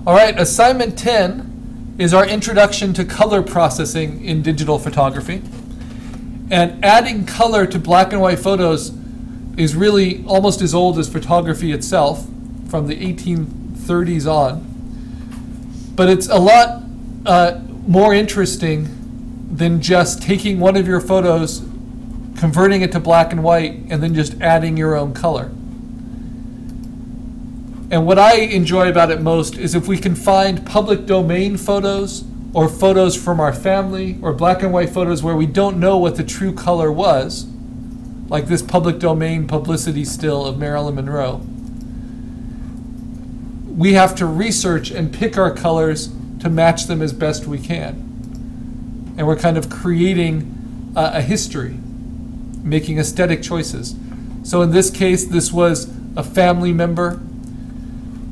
All right, assignment 10 is our introduction to color processing in digital photography. And adding color to black and white photos is really almost as old as photography itself, from the 1830s on. But it's a lot more interesting than just taking one of your photos, converting it to black and white, and then just adding your own color. And what I enjoy about it most is if we can find public domain photos or photos from our family or black and white photos where we don't know what the true color was, like this public domain publicity still of Marilyn Monroe. We have to research and pick our colors to match them as best we can. And we're kind of creating a history, making aesthetic choices. So in this case, this was a family member,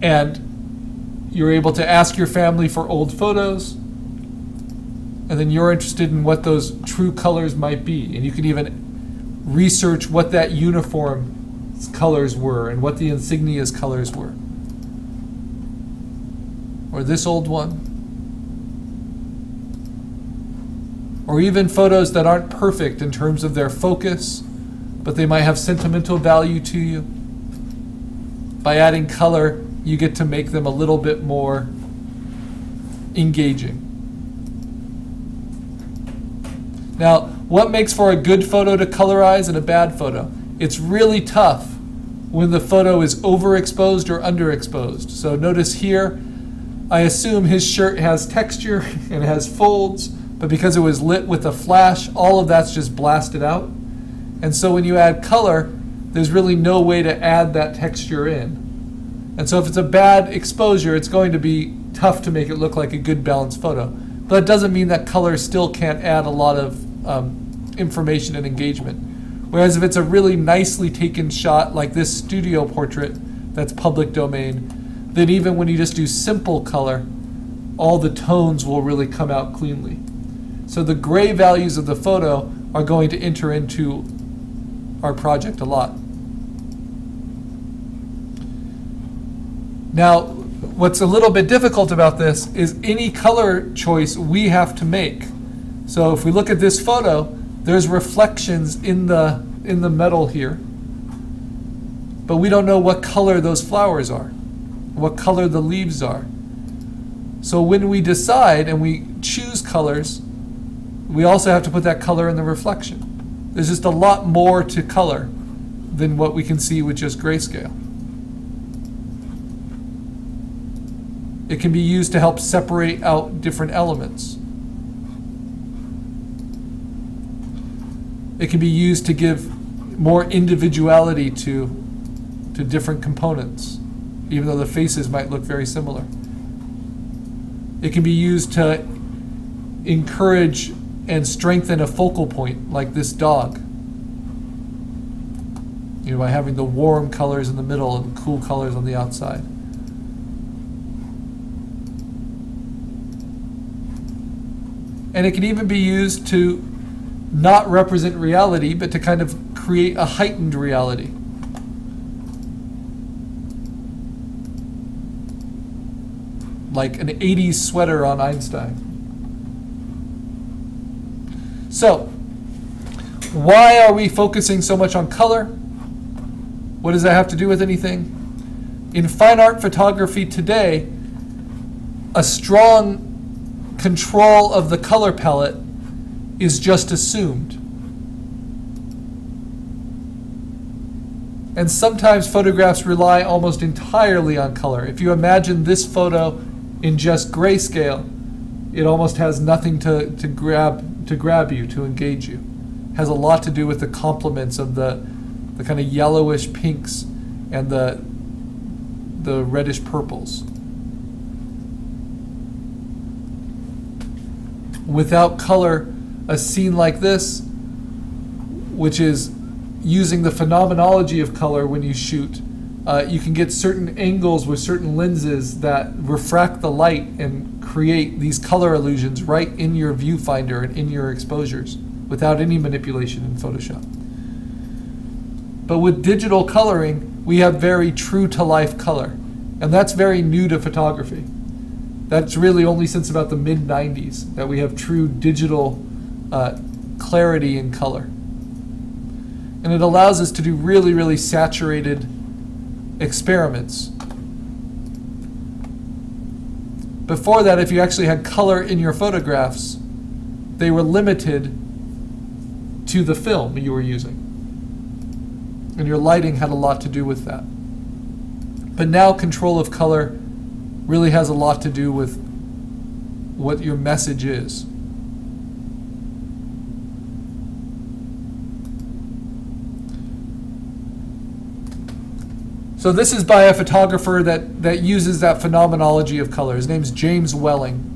and you're able to ask your family for old photos, and then you're interested in what those true colors might be. And you can even research what that uniform's colors were and what the insignia's colors were. Or this old one. Or even photos that aren't perfect in terms of their focus, but they might have sentimental value to you. By adding color, you get to make them a little bit more engaging. Now, what makes for a good photo to colorize and a bad photo? It's really tough when the photo is overexposed or underexposed. So notice here, I assume his shirt has texture and has folds, but because it was lit with a flash, all of that's just blasted out. And so when you add color, there's really no way to add that texture in. And so if it's a bad exposure, it's going to be tough to make it look like a good balanced photo. But it doesn't mean that color still can't add a lot of information and engagement. Whereas if it's a really nicely taken shot, like this studio portrait that's public domain, then even when you just do simple color, all the tones will really come out cleanly. So the gray values of the photo are going to enter into our project a lot. Now, what's a little bit difficult about this is any color choice we have to make. So if we look at this photo, there's reflections in the metal here, but we don't know what color those flowers are, what color the leaves are. So when we decide and we choose colors, we also have to put that color in the reflection. There's just a lot more to color than what we can see with just grayscale. It can be used to help separate out different elements. It can be used to give more individuality to different components, even though the faces might look very similar. It can be used to encourage and strengthen a focal point, like this dog. You know, by having the warm colors in the middle and cool colors on the outside. And it can even be used to not represent reality, but to kind of create a heightened reality. Like an 80s sweater on Einstein. So, why are we focusing so much on color? What does that have to do with anything? In fine art photography today, a strong control of the color palette is just assumed. And sometimes photographs rely almost entirely on color. If you imagine this photo in just grayscale, it almost has nothing to grab you, to engage you. It has a lot to do with the complements of the kind of yellowish pinks and the reddish purples. Without color, a scene like this, which is using the phenomenology of color when you shoot, you can get certain angles with certain lenses that refract the light and create these color illusions right in your viewfinder and in your exposures without any manipulation in Photoshop. But with digital coloring, we have very true to life color, and that's very new to photography. That's really only since about the mid-90s that we have true digital clarity in color. And it allows us to do really, really saturated experiments. Before that, if you actually had color in your photographs, they were limited to the film you were using. And your lighting had a lot to do with that. But now control of color really has a lot to do with what your message is. So this is by a photographer that uses that phenomenology of color. His name's James Welling.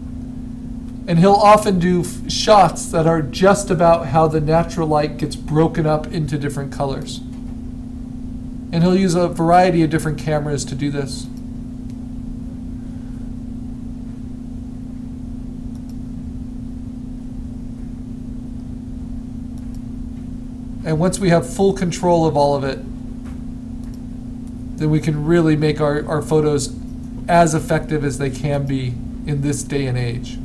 And he'll often do shots that are just about how the natural light gets broken up into different colors. And he'll use a variety of different cameras to do this. And once we have full control of all of it, then we can really make our photos as effective as they can be in this day and age.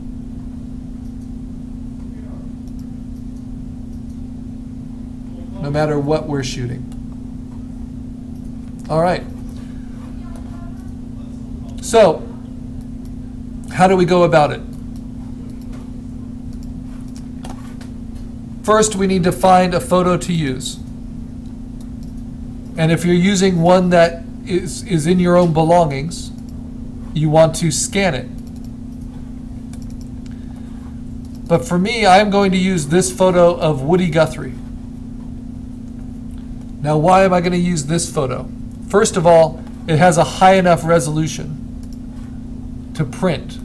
No matter what we're shooting. All right. So, how do we go about it? First, we need to find a photo to use. And if you're using one that is in your own belongings, you want to scan it. But for me, I'm going to use this photo of Woody Guthrie. Now, why am I going to use this photo? First of all, it has a high enough resolution to print.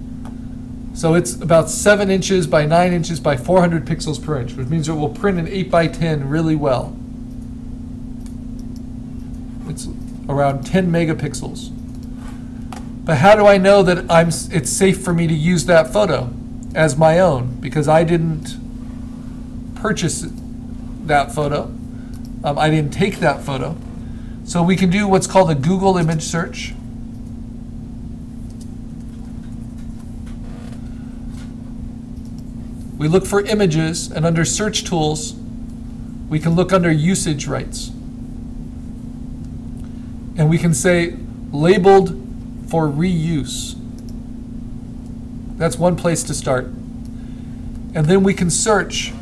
So it's about 7 inches by 9 inches by 400 pixels per inch, which means it will print an 8 by 10 really well. It's around 10 megapixels. But how do I know that it's safe for me to use that photo as my own? Because I didn't purchase that photo. I didn't take that photo. So we can do what's called a Google image search. We look for images, and under search tools, we can look under usage rights. And we can say labeled for reuse. That's one place to start. And then we can search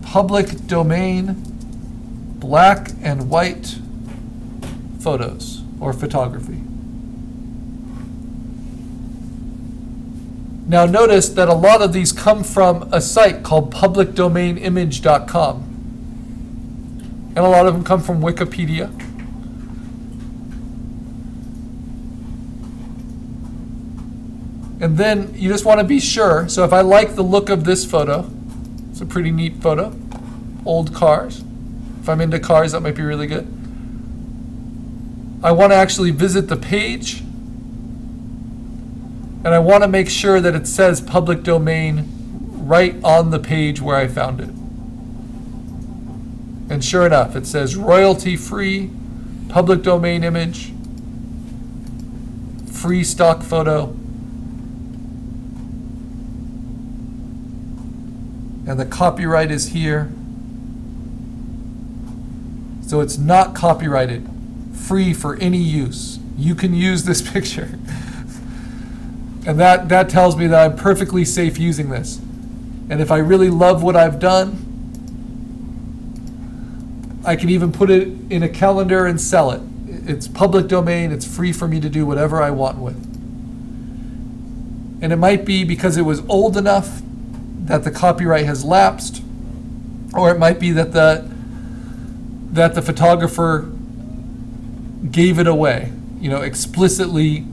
public domain, black and white photos or photography. Now notice that a lot of these come from a site called publicdomainimage.com. And a lot of them come from Wikipedia. And then you just want to be sure. So if I like the look of this photo, it's a pretty neat photo. Old cars. If I'm into cars, that might be really good. I want to actually visit the page. And I want to make sure that it says public domain right on the page where I found it. And sure enough, it says royalty-free, public domain image, free stock photo. And the copyright is here. So it's not copyrighted, free for any use. You can use this picture. And that tells me that I'm perfectly safe using this. And if I really love what I've done, I can even put it in a calendar and sell it. It's public domain, it's free for me to do whatever I want with. And it might be because it was old enough that the copyright has lapsed, or it might be that the photographer gave it away, explicitly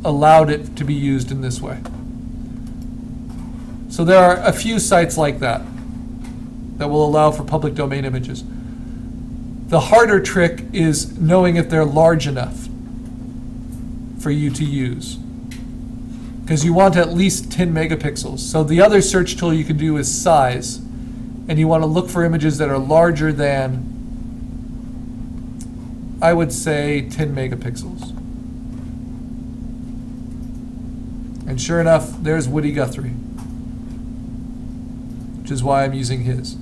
allowed it to be used in this way. So there are a few sites like that that will allow for public domain images. The harder trick is knowing if they're large enough for you to use, because you want at least 10 megapixels. So the other search tool you can do is size, and you want to look for images that are larger than, I would say, 10 megapixels. And sure enough, there's Woody Guthrie, which is why I'm using his.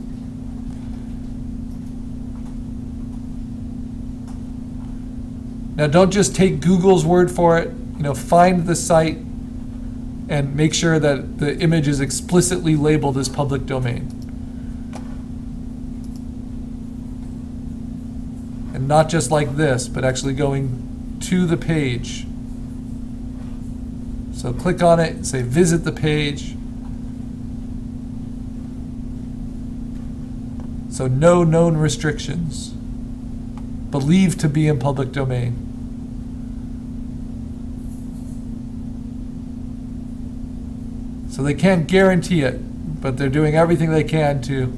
Now don't just take Google's word for it. Find the site and make sure that the image is explicitly labeled as public domain. And not just like this, but actually going to the page. So click on it, say visit the page. So no known restrictions. Believed to be in public domain. So they can't guarantee it, but they're doing everything they can to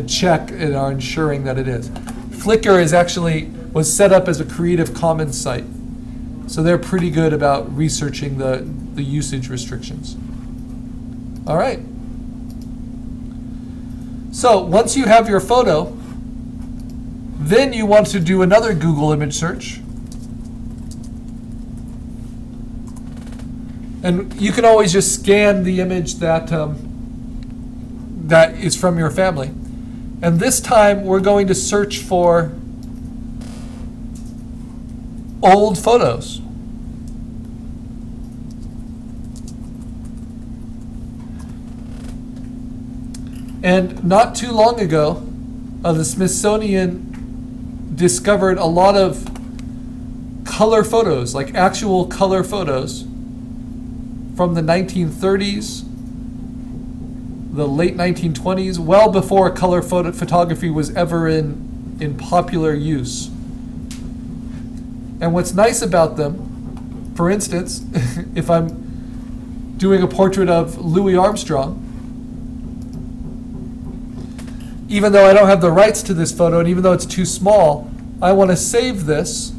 check and are ensuring that it is. Flickr was set up as a Creative Commons site. So they're pretty good about researching the usage restrictions. All right. So once you have your photo, then you want to do another Google image search. And you can always just scan the image that is from your family. And this time we're going to search for old photos. And not too long ago, the Smithsonian discovered a lot of color photos, like actual color photos from the 1930s, the late 1920s, well before color photography was ever in popular use. And what's nice about them, for instance, if I'm doing a portrait of Louis Armstrong, even though I don't have the rights to this photo and even though it's too small, I want to save this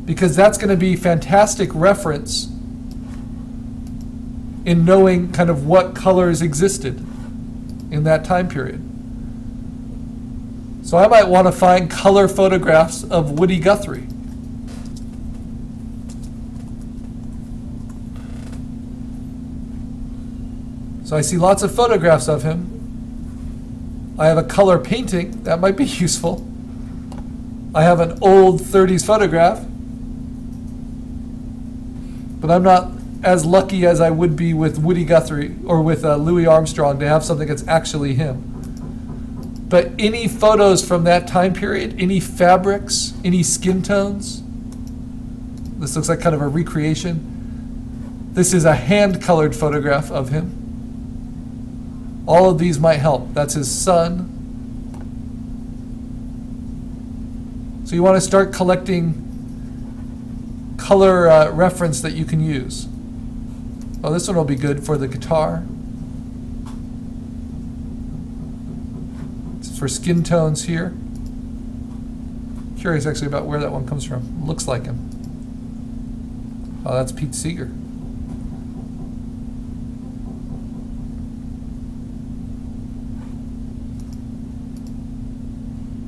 because that's going to be fantastic reference in knowing kind of what colors existed in that time period. So I might want to find color photographs of Woody Guthrie. So I see lots of photographs of him. I have a color painting, that might be useful. I have an old 30s photograph, but I'm not as lucky as I would be with Woody Guthrie or with Louis Armstrong to have something that's actually him. But any photos from that time period, any fabrics, any skin tones, this looks like kind of a recreation. This is a hand-colored photograph of him. All of these might help. That's his son. So you want to start collecting color reference that you can use. Oh, this one will be good for the guitar. It's for skin tones here. Curious actually about where that one comes from. Looks like him. Oh, that's Pete Seeger.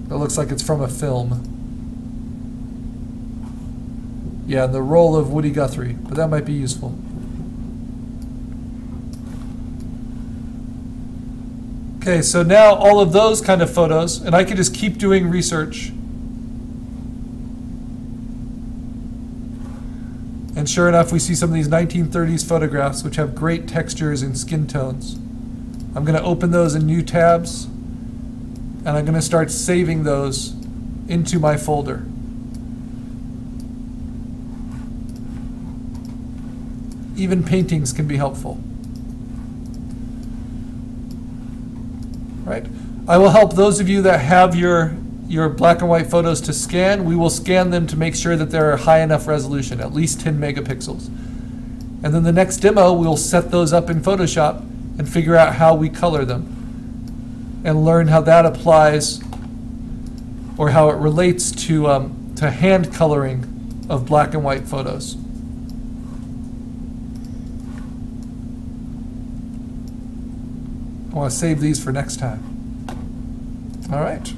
It looks like it's from a film. Yeah, the role of Woody Guthrie, but that might be useful. Okay, so now all of those kind of photos, and I can just keep doing research. And sure enough, we see some of these 1930s photographs which have great textures and skin tones. I'm going to open those in new tabs, and I'm going to start saving those into my folder. Even paintings can be helpful. Right? I will help those of you that have your black and white photos to scan. We will scan them to make sure that they're high enough resolution, at least 10 megapixels. And then the next demo, we'll set those up in Photoshop and figure out how we color them and learn how that applies or how it relates to hand coloring of black and white photos. I want to save these for next time. All right.